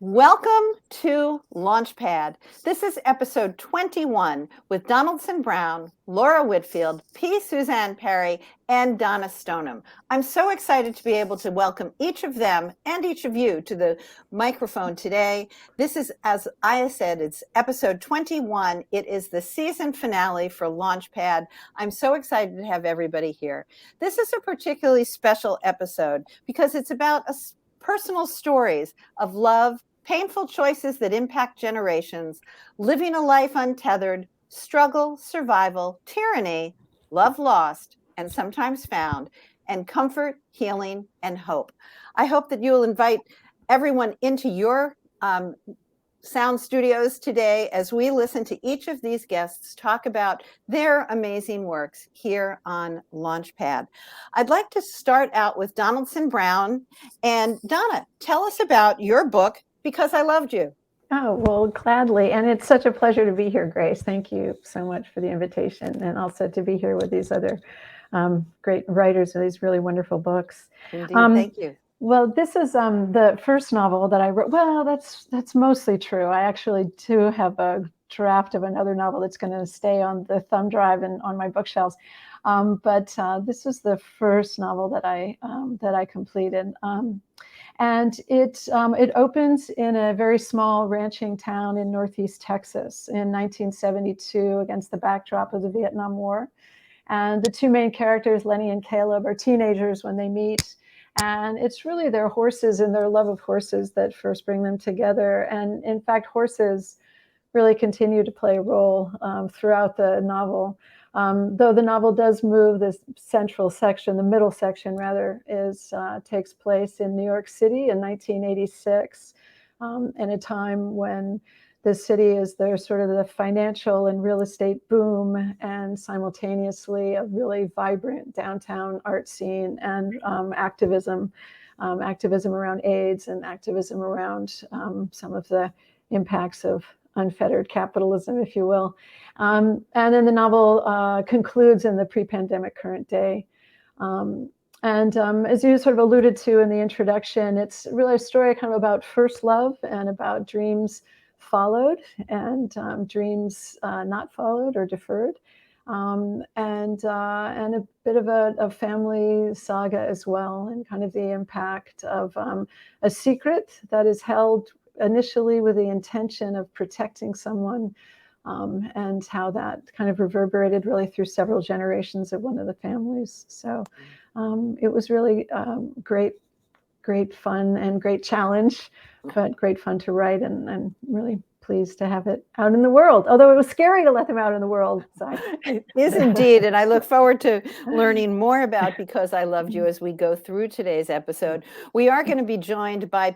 Welcome to Launchpad. This is episode 21 with Donnaldson Brown, Laura Whitfield, Suzanne Parry, and Donna Stoneham. I'm so excited to be able to welcome each of them and each of you to the microphone today. This is, as I said, it's episode 21. It is the season finale for Launchpad. I'm so excited to have everybody here. This is a particularly special episode because it's about personal stories of love, painful choices that impact generations, living a life untethered, struggle, survival, tyranny, love lost, and sometimes found, and comfort, healing, and hope. I hope that you will invite everyone into your sound studios today as we listen to each of these guests talk about their amazing works here on Launchpad. I'd like to start out with Donnaldson Brown. And Donna, tell us about your book, Because I Loved You. Oh, well, gladly. And it's such a pleasure to be here, Grace. Thank you so much for the invitation, and also to be here with these other great writers of these really wonderful books. Indeed, thank you. Well, this is the first novel that I wrote. Well, that's mostly true. I actually do have a draft of another novel that's going to stay on the thumb drive and on my bookshelves. But this is the first novel that I completed. And it opens in a very small ranching town in Northeast Texas in 1972 against the backdrop of the Vietnam War. And the two main characters, Lenny and Caleb, are teenagers when they meet. And it's really their horses and their love of horses that first bring them together. And in fact, horses really continue to play a role throughout the novel. Though the novel does move, this central section, the middle section rather, takes place in New York City in 1986, in a time when the city is there, sort of the financial and real estate boom, and simultaneously a really vibrant downtown art scene and activism around AIDS and activism around some of the impacts of unfettered capitalism, if you will. And then the novel concludes in the pre-pandemic current day. As you sort of alluded to in the introduction, it's really a story kind of about first love and about dreams followed and dreams not followed or deferred, and a bit of a family saga as well, and kind of the impact of a secret that is held initially with the intention of protecting someone, and how that kind of reverberated really through several generations of one of the families. So it was really great fun and great challenge, but great fun to write, and I'm really pleased to have it out in the world, although it was scary to let them out in the world. So. It is indeed, and I look forward to learning more about Because I Loved You as we go through today's episode. We are going to be joined by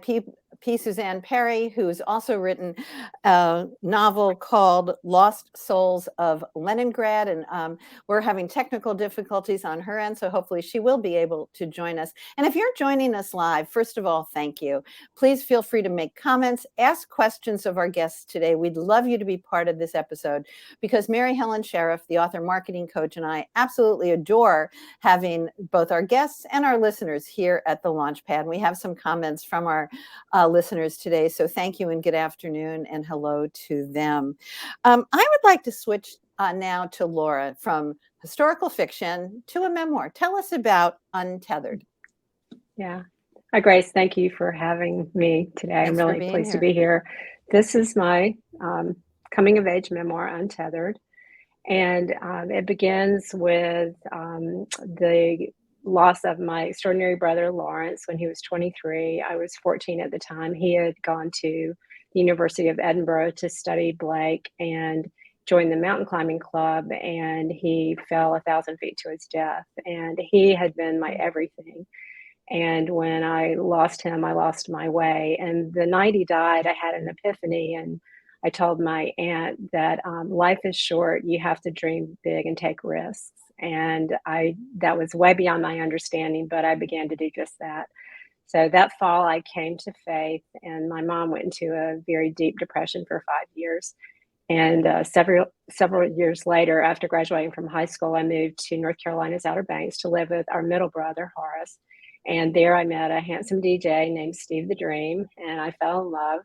Suzanne Parry, who's also written a novel called Lost Souls of Leningrad, and we're having technical difficulties on her end, so hopefully she will be able to join us. And if you're joining us live, first of all, thank you. Please feel free to make comments, ask questions of our guests today. We'd love you to be part of this episode, because Mary Helen Sheriff, the author marketing coach, and I absolutely adore having both our guests and our listeners here at the Launchpad. We have some comments from our listeners today, so thank you and good afternoon and hello to them. I would like to switch now to Laura, from historical fiction to a memoir. Tell us about Untethered. Yeah. Hi, Grace. Thank you for having me today. Thanks I'm really pleased to be here. This is my coming of age memoir, Untethered. And it begins with the loss of my extraordinary brother, Lawrence, when he was 23. I was 14 at the time. He had gone to the University of Edinburgh to study Blake and joined the mountain climbing club, and he fell 1,000 feet to his death. And he had been my everything. And when I lost him, I lost my way. And the night he died, I had an epiphany, and I told my aunt that life is short. You have to dream big and take risks. And that was way beyond my understanding, but I began to do just that. So that fall, I came to faith, and my mom went into a very deep depression for 5 years. And several years later, after graduating from high school, I moved to North Carolina's Outer Banks to live with our middle brother, Horace. And there I met a handsome DJ named Steve the Dream, and I fell in love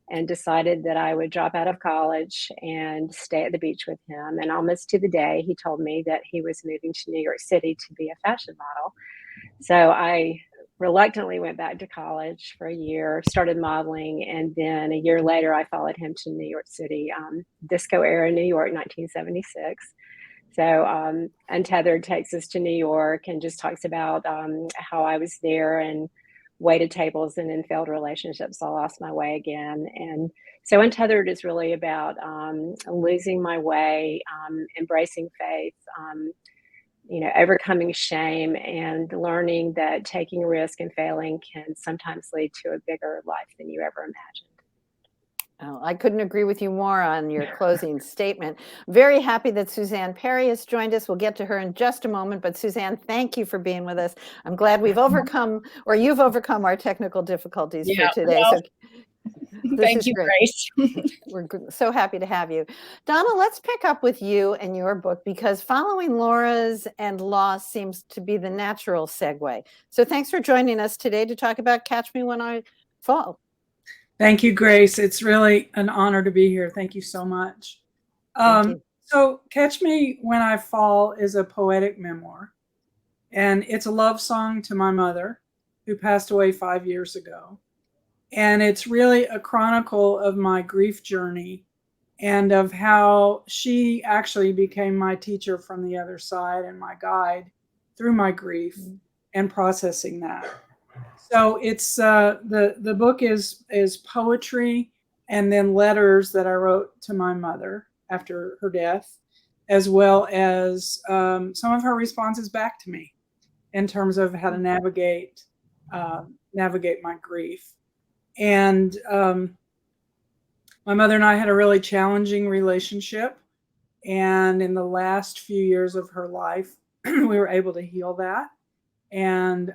and decided that I would drop out of college and stay at the beach with him. And almost to the day, he told me that he was moving to New York City to be a fashion model. So I reluctantly went back to college for a year, started modeling, and then a year later, I followed him to New York City, disco era New York, 1976. So Untethered takes us to New York and just talks about how I was there and waited tables and in failed relationships. I lost my way again. And so Untethered is really about losing my way, embracing faith, overcoming shame, and learning that taking risk and failing can sometimes lead to a bigger life than you ever imagined. Oh, I couldn't agree with you more on your closing statement. Very happy that Suzanne Parry has joined us. We'll get to her in just a moment, but Suzanne, thank you for being with us. I'm glad we've overcome, or you've overcome our technical difficulties for today. Well, so thank you, great. Grace. We're so happy to have you. Donna, let's pick up with you and your book, because following Laura's and loss seems to be the natural segue. So thanks for joining us today to talk about Catch Me When I Fall. Thank you, Grace. It's really an honor to be here. Thank you so much. Thank you. So Catch Me When I Fall is a poetic memoir, and it's a love song to my mother, who passed away 5 years ago. And it's really a chronicle of my grief journey and of how she actually became my teacher from the other side and my guide through my grief and processing that. So it's the book is poetry and then letters that I wrote to my mother after her death, as well as some of her responses back to me in terms of how to navigate my grief. And my mother and I had a really challenging relationship, and in the last few years of her life, we were able to heal that. And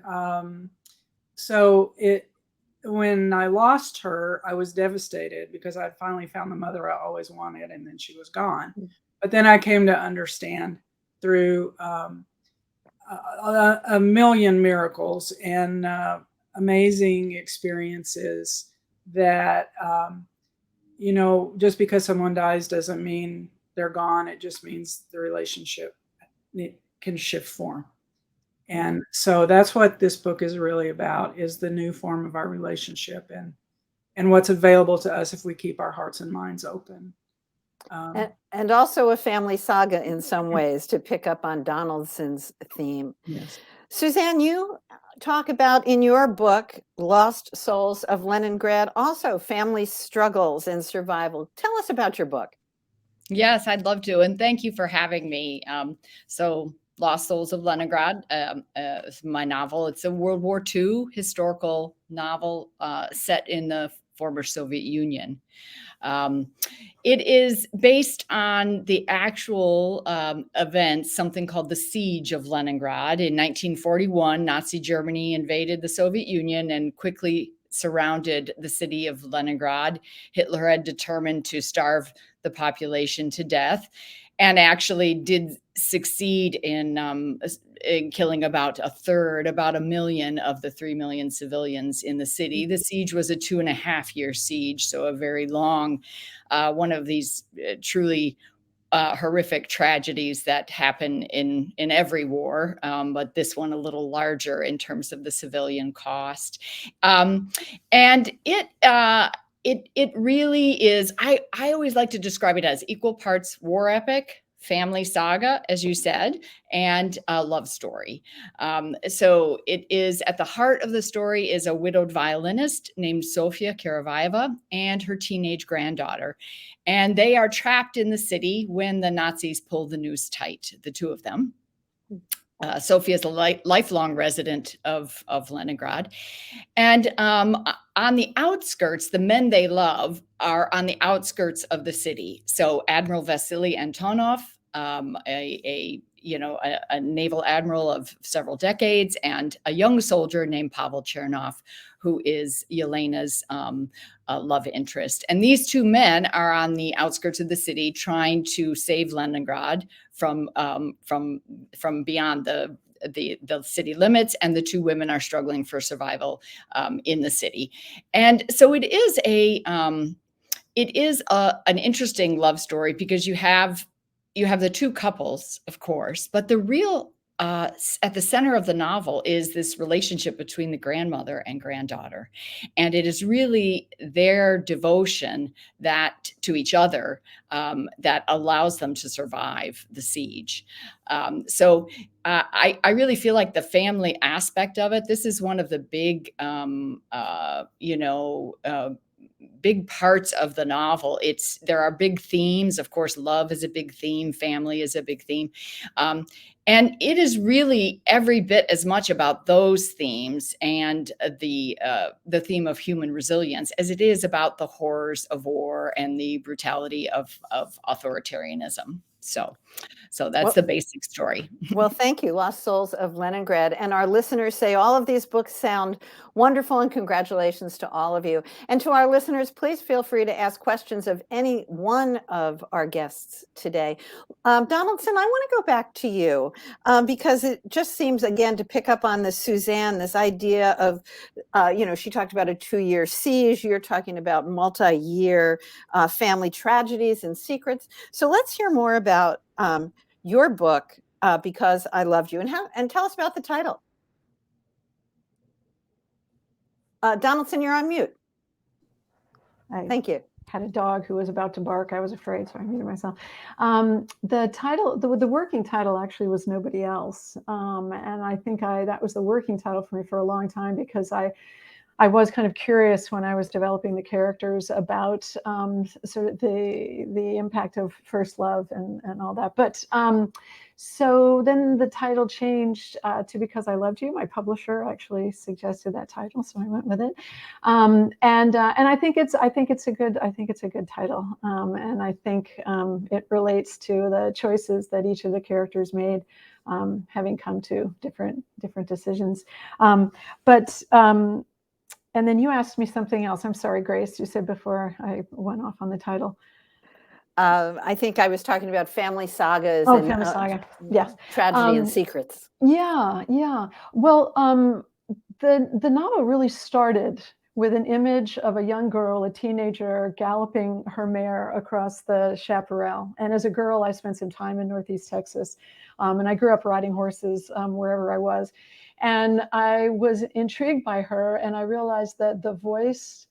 so when I lost her, I was devastated because I finally found the mother I always wanted, and then she was gone. But then I came to understand through a million miracles and amazing experiences that, just because someone dies doesn't mean they're gone. It just means the relationship can shift form. And so that's what this book is really about, is the new form of our relationship and what's available to us if we keep our hearts and minds open. And also a family saga in some ways, to pick up on Donnaldson's theme. Yes. Suzanne, you talk about in your book, Lost Souls of Leningrad, also family struggles and survival. Tell us about your book. Yes, I'd love to. And thank you for having me. So Lost Souls of Leningrad is my novel. It's a World War II historical novel set in the former Soviet Union. It is based on the actual events, something called the Siege of Leningrad. In 1941, Nazi Germany invaded the Soviet Union and quickly surrounded the city of Leningrad. Hitler had determined to starve the population to death, and actually did succeed in killing about a third, about 1 million of the 3 million civilians in the city. The siege was a 2.5-year siege, so a very long, one of these truly horrific tragedies that happen in every war, but this one a little larger in terms of the civilian cost. And it really is, I always like to describe it as equal parts war epic, family saga, as you said, and a love story. So it is, at the heart of the story is a widowed violinist named Sofia Karavaeva and her teenage granddaughter. And they are trapped in the city when the Nazis pull the noose tight, the two of them. Sophia is a lifelong resident of Leningrad. And on the outskirts, the men they love are on the outskirts of the city. So Admiral Vasily Antonov, a naval admiral of several decades, and a young soldier named Pavel Chernov, who is Yelena's love interest. And these two men are on the outskirts of the city trying to save Leningrad from beyond the the city limits, and the two women are struggling for survival in the city. And so it is an interesting love story, because you have the two couples, of course, but the real at the center of the novel is this relationship between the grandmother and granddaughter. And it is really their devotion to each other that allows them to survive the siege. So I really feel like the family aspect of it, this is one of the big, big parts of the novel. There are big themes. Of course, love is a big theme. Family is a big theme. And it is really every bit as much about those themes and the theme of human resilience as it is about the horrors of war and the brutality of authoritarianism. So that's the basic story. Well, thank you, Lost Souls of Leningrad. And our listeners say all of these books sound wonderful, and congratulations to all of you. And to our listeners, please feel free to ask questions of any one of our guests today. Donnaldson, I want to go back to you because it just seems, again, to pick up on this, Suzanne, this idea of, she talked about a 2-year siege. You're talking about multi-year family tragedies and secrets. So let's hear more about your book, Because I Loved You, and tell us about the title. Donnaldson, you're on mute. Thank you. Had a dog who was about to bark. I was afraid, so I muted myself. The title, the working title actually was Nobody Else. And I think that was the working title for me for a long time, because I was kind of curious when I was developing the characters about sort of the impact of first love and all that. But so then the title changed to Because I Loved You. My publisher actually suggested that title, so I went with it. And I think it's a good title. And I think it relates to the choices that each of the characters made, having come to different decisions. And then you asked me something else. I'm sorry, Grace, you said before I went off on the title. I think I was talking about family sagas and family saga. Yes. Tragedy and secrets. Yeah. Well, the novel really started with an image of a young girl, a teenager, galloping her mare across the chaparral. And as a girl, I spent some time in Northeast Texas, and I grew up riding horses wherever I was. And I was intrigued by her, and I realized that the voice,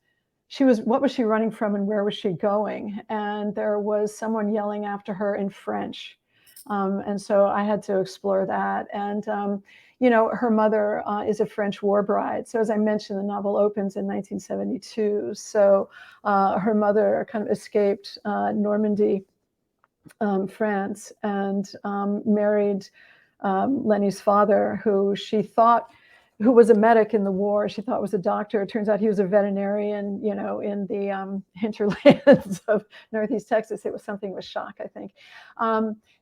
what was she running from and where was she going? And there was someone yelling after her in French. And so I had to explore that. And, her mother is a French war bride. So as I mentioned, the novel opens in 1972. So her mother kind of escaped Normandy, France, and married Lenny's father, who was a medic in the war. She thought was a doctor. It turns out he was a veterinarian, in the hinterlands of Northeast Texas. It was something of a shock, I think.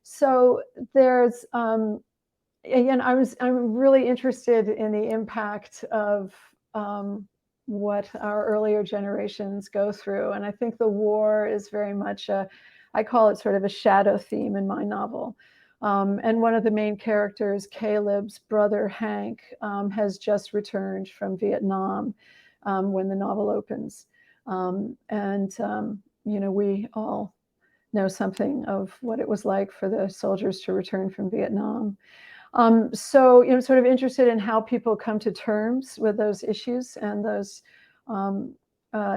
So there's, again, I'm really interested in the impact of what our earlier generations go through. And I think the war is very much I call it sort of a shadow theme in my novel. And one of the main characters, Caleb's brother, Hank, has just returned from Vietnam when the novel opens. We all know something of what it was like for the soldiers to return from Vietnam. So, sort of interested in how people come to terms with those issues and those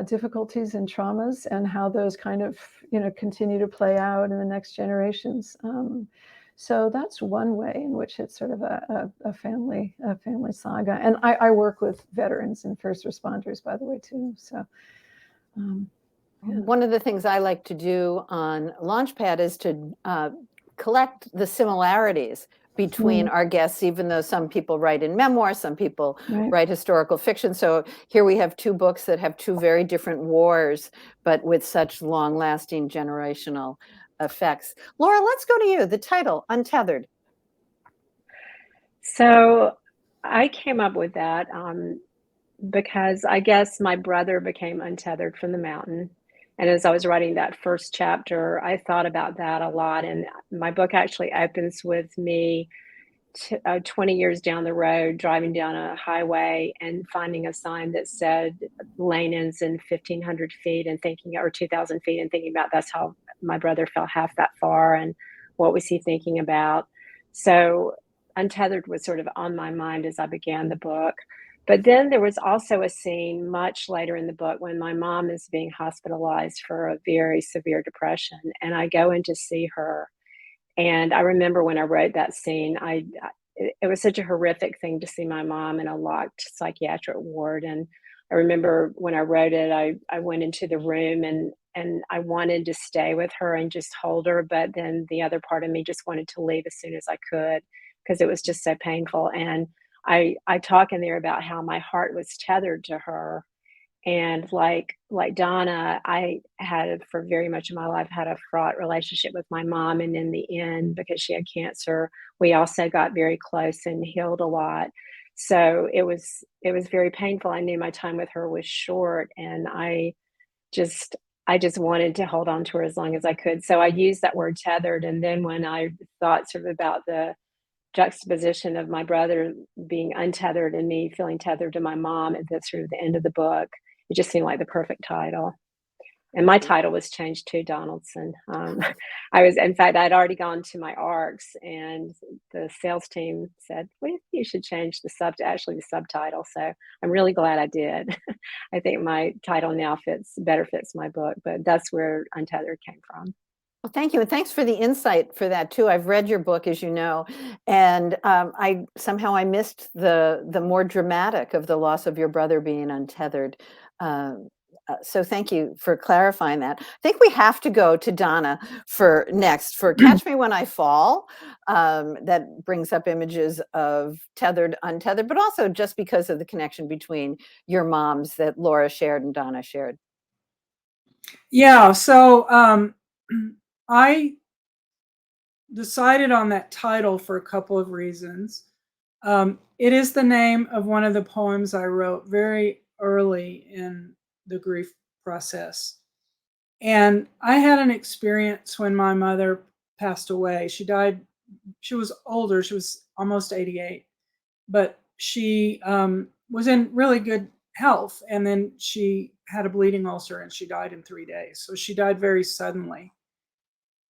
difficulties and traumas, and how those kind of, continue to play out in the next generations. So that's one way in which it's sort of a family saga. And I work with veterans and first responders, by the way, too. So one of the things I like to do on Launchpad is to collect the similarities between our guests, even though some people write in memoir, some people write historical fiction. So here we have two books that have two very different wars, but with such long-lasting generational effects. Laura, let's go to you. The title, Untethered. So I came up with that because I guess my brother became untethered from the mountain. And as I was writing that first chapter, I thought about that a lot. And my book actually opens with me 20 years down the road, driving down a highway and finding a sign that said lane ends in 1,500 feet and thinking, or 2,000 feet, and thinking about that's how my brother fell half that far, and what was he thinking about? So untethered was sort of on my mind as I began the book. But then there was also a scene much later in the book when my mom is being hospitalized for a very severe depression, and I go in to see her. And I remember when I wrote that scene, it was such a horrific thing to see my mom in a locked psychiatric ward. And I remember when I wrote it, I went into the room and I wanted to stay with her and just hold her, but then the other part of me just wanted to leave as soon as I could because it was just so painful. And I talk in there about how my heart was tethered to her. And like Donna, I had for very much of my life had a fraught relationship with my mom. And in the end, because she had cancer, we also got very close and healed a lot. So it was very painful. I knew my time with her was short, and just I just wanted to hold on to her as long as I could. So I used that word tethered. And then when I thought sort of about the juxtaposition of my brother being untethered and me feeling tethered to my mom at the sort of the end of the book, it just seemed like the perfect title. And my title was changed to Donnaldson. In fact, I'd already gone to my ARCs, and the sales team said, well, you should change the subtitle. So I'm really glad I did. I think my title now better fits my book, but that's where Untethered came from. Well, thank you. And thanks for the insight for that too. I've read your book, as you know, and I missed the more dramatic of the loss of your brother being untethered. So thank you for clarifying that. I think we have to go to Donna for Catch Me When I Fall. That brings up images of tethered, untethered, but also just because of the connection between your moms that Laura shared and Donna shared. Yeah, so I decided on that title for a couple of reasons. It is the name of one of the poems I wrote very early in the grief process. And I had an experience when my mother passed away. She died, she was older, she was almost 88, but she was in really good health. And then she had a bleeding ulcer and she died in 3 days. So she died very suddenly.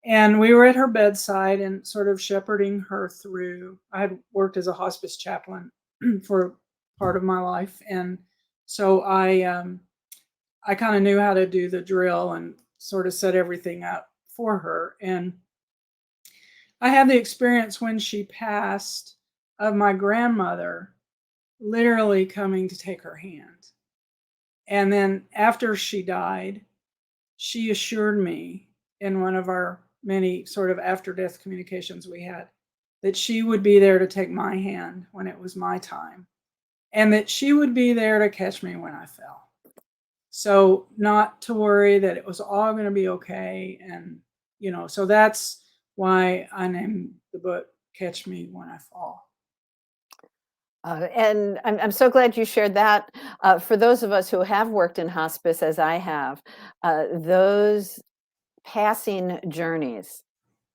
And we were at her bedside and sort of shepherding her through. I had worked as a hospice chaplain for part of my life. And so I kind of knew how to do the drill and sort of set everything up for her. And I had the experience when she passed of my grandmother literally coming to take her hand. And then after she died, she assured me in one of our many sort of after death communications we had that she would be there to take my hand when it was my time, and that she would be there to catch me when I fell. So not to worry, that it was all going to be okay. And, so that's why I named the book Catch Me When I Fall. And I'm so glad you shared that. For those of us who have worked in hospice, as I have, those passing journeys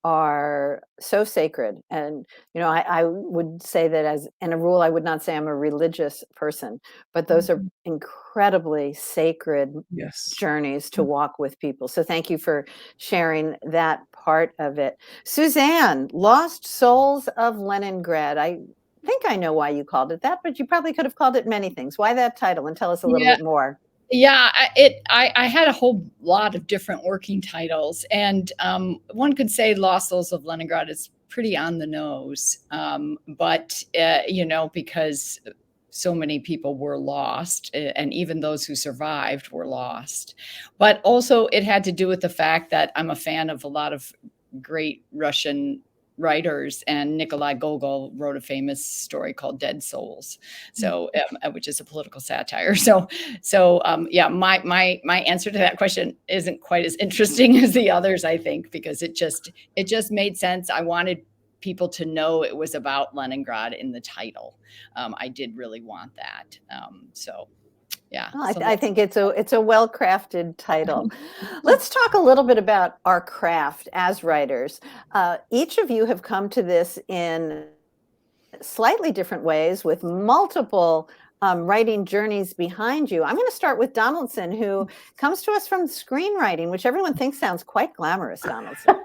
are so sacred. And, I would say that as in a rule, I would not say I'm a religious person, but those are incredibly sacred journeys to walk with people. So thank you for sharing that part of it. Suzanne, Lost Souls of Leningrad. I think I know why you called it that, but you probably could have called it many things. Why that title? And tell us a little bit more. Yeah, I had a whole lot of different working titles, and one could say Lost Souls of Leningrad is pretty on the nose, but because so many people were lost, and even those who survived were lost. But also it had to do with the fact that I'm a fan of a lot of great Russian writers, and Nikolai Gogol wrote a famous story called Dead Souls, so which is a political satire. So my answer to that question isn't quite as interesting as the others, I think, because it just made sense. I wanted people to know it was about Leningrad in the title. I did really want that. Yeah. Well, I think it's a well-crafted title. Let's talk a little bit about our craft as writers. Each of you have come to this in slightly different ways with multiple writing journeys behind you. I'm going to start with Donnaldson, who comes to us from screenwriting, which everyone thinks sounds quite glamorous, Donnaldson.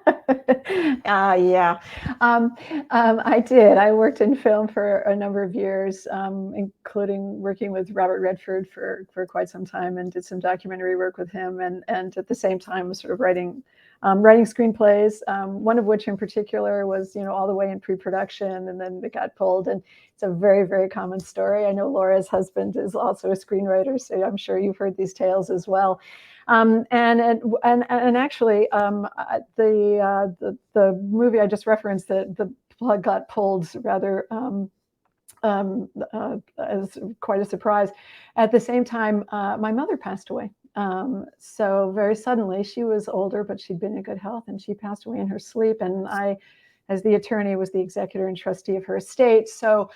Yeah, I did. I worked in film for a number of years, including working with Robert Redford for quite some time, and did some documentary work with him, and at the same time was sort of writing screenplays, one of which in particular was, all the way in pre-production, and then it got pulled. And it's a very, very common story. I know Laura's husband is also a screenwriter, so I'm sure you've heard these tales as well. And actually, the movie I just referenced, the plug got pulled rather as quite a surprise. At the same time, my mother passed away. So very suddenly. She was older, but she'd been in good health, and she passed away in her sleep. And I, as the attorney, was the executor and trustee of her estate. So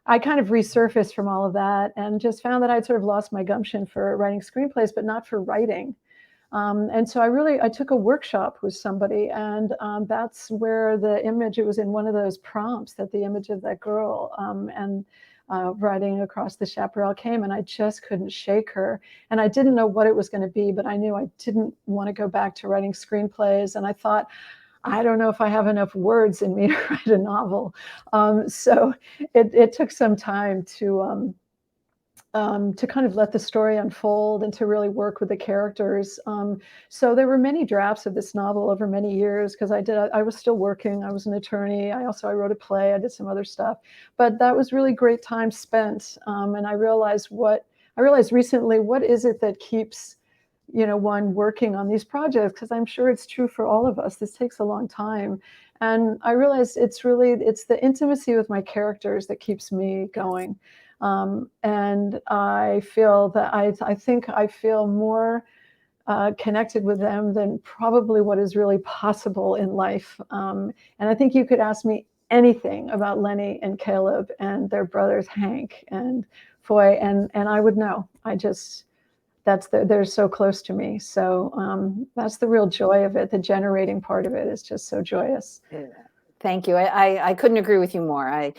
I kind of resurfaced from all of that and just found that I'd sort of lost my gumption for writing screenplays, but not for writing. And so I took a workshop with somebody, and that's where the image, it was in one of those prompts that the image of that girl riding across the chaparral came, and I just couldn't shake her. And I didn't know what it was going to be, but I knew I didn't want to go back to writing screenplays. And I thought, I don't know if I have enough words in me to write a novel. So it took some time to kind of let the story unfold and to really work with the characters. So there were many drafts of this novel over many years, because I was still working. I was an attorney. I wrote a play. I did some other stuff, but that was really great time spent. And I realized recently, what is it that keeps one working on these projects? Because I'm sure it's true for all of us. This takes a long time. And I realized it's the intimacy with my characters that keeps me going. And I feel that I think I feel more connected with them than probably what is really possible in life. And I think you could ask me anything about Lenny and Caleb and their brothers Hank and Foy, and I would know. They're so close to me. So that's the real joy of it. The generating part of it is just so joyous. Yeah. Thank you. I couldn't agree with you more. I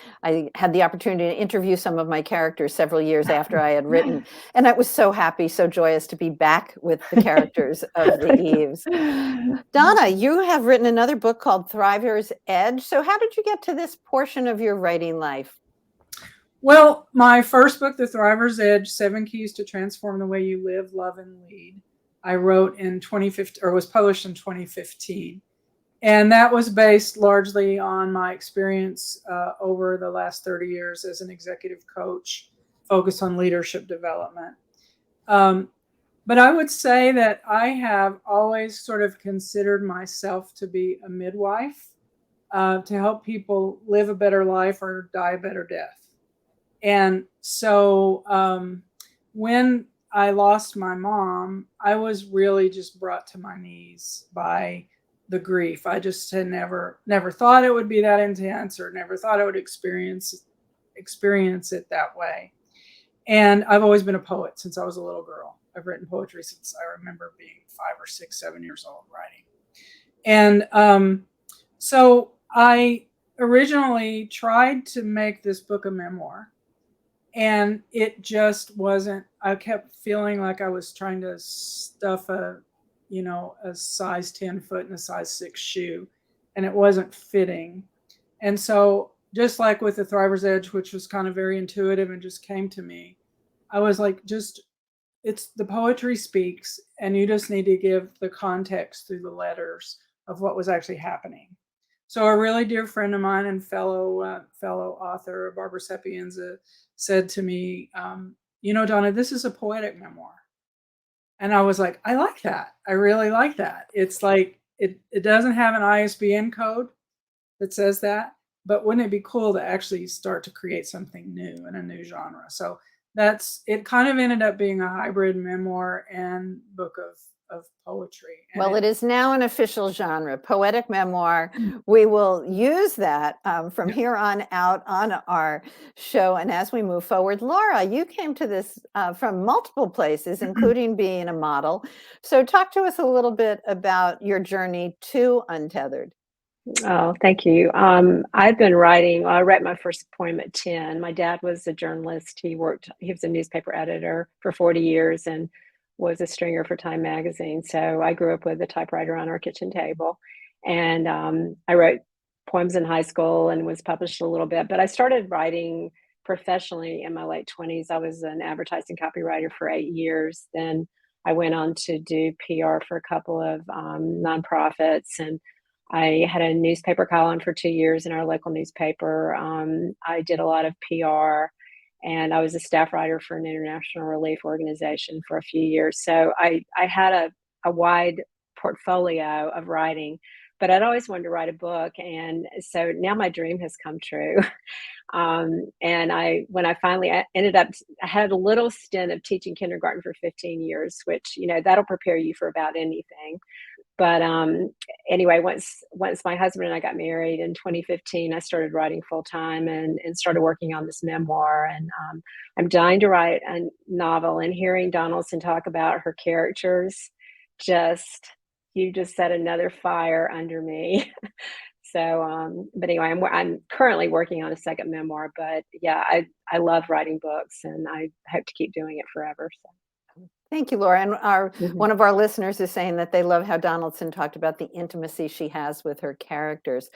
had the opportunity to interview some of my characters several years after I had written, and I was so happy, so joyous to be back with the characters of the Eves. Donna, you have written another book called Thriver's Edge. So how did you get to this portion of your writing life? Well, my first book, The Thriver's Edge, 7 Keys to Transform the Way You Live, Love, and Lead, I wrote in 2015, or was published in 2015. And that was based largely on my experience over the last 30 years as an executive coach, focused on leadership development. But I would say that I have always sort of considered myself to be a midwife, to help people live a better life or die a better death. And so when I lost my mom, I was really just brought to my knees by the grief. I just had never thought it would be that intense, or never thought I would experience it that way. And I've always been a poet since I was a little girl. I've written poetry since I remember being 5 or 6, 7 years old writing. And so I originally tried to make this book a memoir, and it just wasn't. I kept feeling like I was trying to stuff a size 10 foot in a size 6 shoe, and it wasn't fitting. And so, just like with The Thriver's Edge, which was kind of very intuitive and just came to me, I was like, it's the poetry speaks, and you just need to give the context through the letters of what was actually happening. So a really dear friend of mine and fellow author, Barbara Sapienza, said to me, Donna, this is a poetic memoir. And I was like, I like that. I really like that. It's like, it doesn't have an ISBN code that says that, but wouldn't it be cool to actually start to create something new in a new genre? So it kind of ended up being a hybrid memoir and book of poetry. And well, it is now an official genre, poetic memoir. We will use that from here on out on our show. And as we move forward, Laura, you came to this from multiple places, including being a model. So talk to us a little bit about your journey to Untethered. Oh, thank you. I've been writing. I wrote my first poem at 10. My dad was a journalist. He was a newspaper editor for 40 years and was a stringer for Time magazine. So I grew up with a typewriter on our kitchen table. And I wrote poems in high school and was published a little bit. But I started writing professionally in my late 20s. I was an advertising copywriter for 8 years. Then I went on to do PR for a couple of nonprofits, and I had a newspaper column for 2 years in our local newspaper. I did a lot of PR, and I was a staff writer for an international relief organization for a few years. So I had a wide portfolio of writing, but I'd always wanted to write a book. And so now my dream has come true. And when I finally ended up, I had a little stint of teaching kindergarten for 15 years, which, that'll prepare you for about anything. But anyway, once my husband and I got married in 2015, I started writing full time and started working on this memoir. And I'm dying to write a novel. And hearing Donnaldson talk about her characters, you just set another fire under me. So, but anyway, I'm currently working on a second memoir. But yeah, I love writing books, and I hope to keep doing it forever. So. Thank you, Laura. And one of our listeners is saying that they love how Donnaldson talked about the intimacy she has with her characters.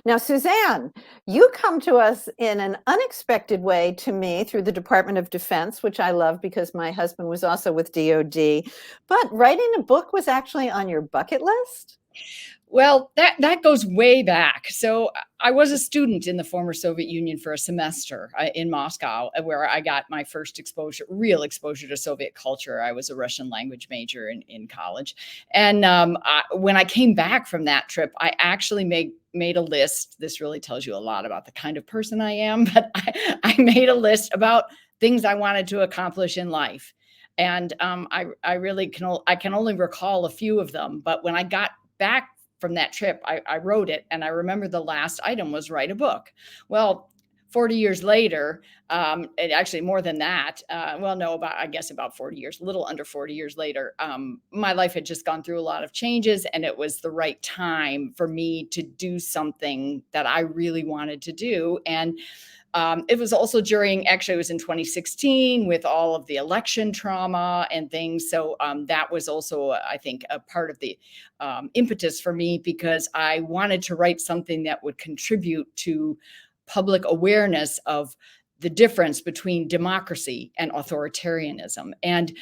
Now, Suzanne, you come to us in an unexpected way to me through the Department of Defense, which I love because my husband was also with DOD. But writing a book was actually on your bucket list? Well, that goes way back. So I was a student in the former Soviet Union for a semester in Moscow, where I got my first real exposure to Soviet culture. I was a Russian language major in college. And when I came back from that trip, I actually made a list. This really tells you a lot about the kind of person I am, but I made a list about things I wanted to accomplish in life. And I really can only recall a few of them. But when I got back from that trip, I wrote it, and I remember the last item was write a book. Well, 40 years later, and actually more than that, about 40 years, a little under 40 years later, my life had just gone through a lot of changes, and it was the right time for me to do something that I really wanted to do. And it was also it was in 2016 with all of the election trauma and things. So that was also, I think, a part of the impetus for me, because I wanted to write something that would contribute to public awareness of the difference between democracy and authoritarianism. And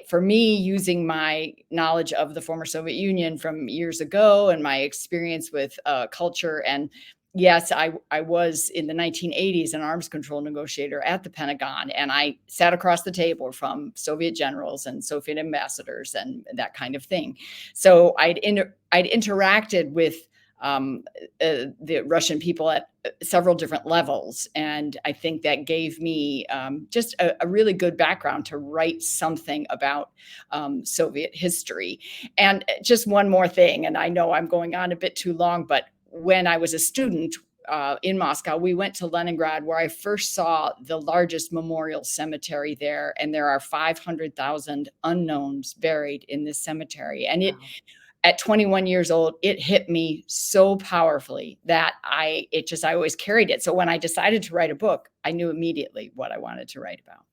for me, using my knowledge of the former Soviet Union from years ago and my experience with culture, and yes, I was in the 1980s an arms control negotiator at the Pentagon, and I sat across the table from Soviet generals and Soviet ambassadors and that kind of thing. So I'd interacted with the Russian people at several different levels, and I think that gave me just a really good background to write something about Soviet history. And just one more thing, and I know I'm going on a bit too long, but when I was a student in Moscow, we went to Leningrad, where I first saw the largest memorial cemetery there. And there are 500,000 unknowns buried in this cemetery. And at 21 years old, it hit me so powerfully that I always carried it. So when I decided to write a book, I knew immediately what I wanted to write about.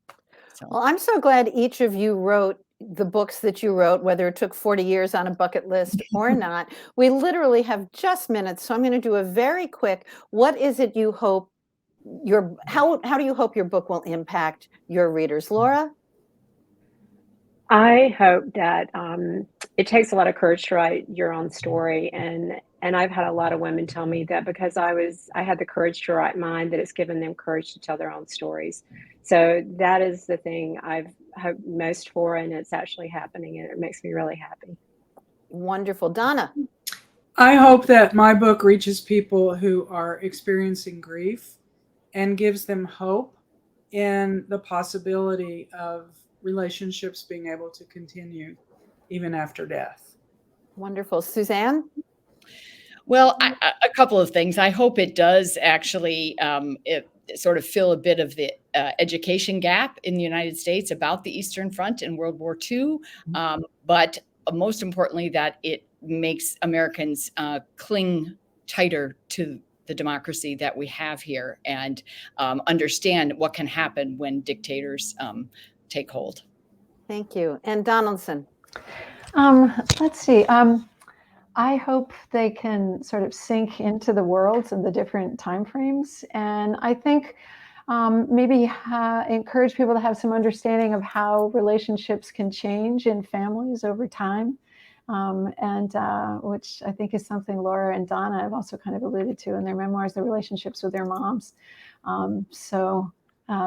So. Well, I'm so glad each of you wrote the books that you wrote, whether it took 40 years on a bucket list or not. We literally have just minutes, so I'm going to do a very quick, what is it you hope how do you hope your book will impact your readers? Laura? I hope that it takes a lot of courage to write your own story, and I've had a lot of women tell me that because I had the courage to write mine, that it's given them courage to tell their own stories. So that is the thing I've hoped most for, and it's actually happening, and it makes me really happy. Wonderful. Donna? I hope that my book reaches people who are experiencing grief and gives them hope in the possibility of relationships being able to continue even after death. Wonderful. Suzanne? Well, a couple of things. I hope it does actually sort of fill a bit of the education gap in the United States about the Eastern Front in World War II. But most importantly, that it makes Americans cling tighter to the democracy that we have here and understand what can happen when dictators take hold. Thank you. And Donnaldson. Let's see. I hope they can sort of sink into the worlds and the different time frames. And I think maybe encourage people to have some understanding of how relationships can change in families over time. And which I think is something Laura and Donna have also kind of alluded to in their memoirs, their relationships with their moms.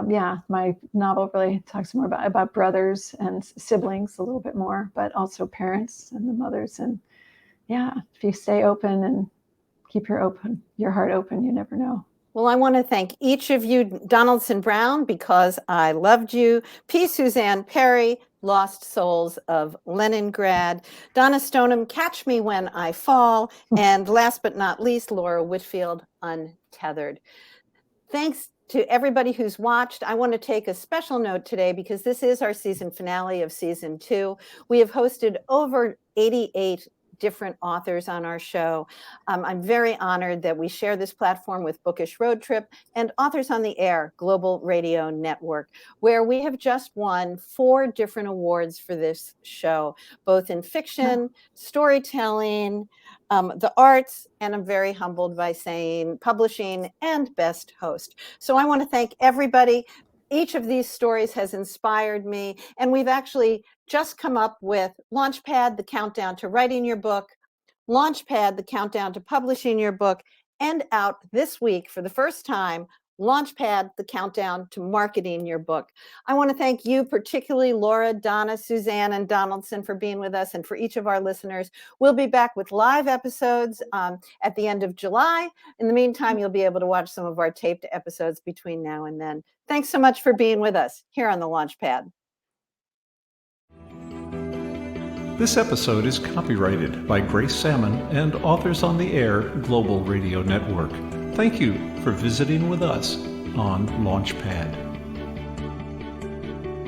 Yeah, my novel really talks more about brothers and siblings a little bit more, but also parents and the mothers. And yeah, if you stay open and keep your heart open, you never know. Well, I want to thank each of you, Donnaldson Brown, because I loved you, P. Suzanne Parry, Lost Souls of Leningrad, Donna Stoneham, Catch Me When I Fall, and last but not least, Laura Whitfield, Untethered. Thanks to everybody who's watched. I want to take a special note today because this is our season finale of season 2. We have hosted over 88 different authors on our show. I'm very honored that we share this platform with Bookish Road Trip and Authors on the Air Global Radio Network, where we have just won 4 different awards for this show, both in fiction, storytelling, the arts, and I'm very humbled by saying publishing and best host. So I want to thank everybody. Each of these stories has inspired me, and we've actually just come up with Launchpad, the countdown to writing your book, Launchpad, the countdown to publishing your book, and out this week for the first time, Launchpad, the countdown to marketing your book. I want to thank you, particularly Laura, Donna, Suzanne, and Donnaldson for being with us, and for each of our listeners. We'll be back with live episodes at the end of July. In the meantime, you'll be able to watch some of our taped episodes between now and then. Thanks so much for being with us here on the Launchpad. This episode is copyrighted by Grace Sammon and Authors on the Air Global Radio Network. Thank you for visiting with us on Launchpad.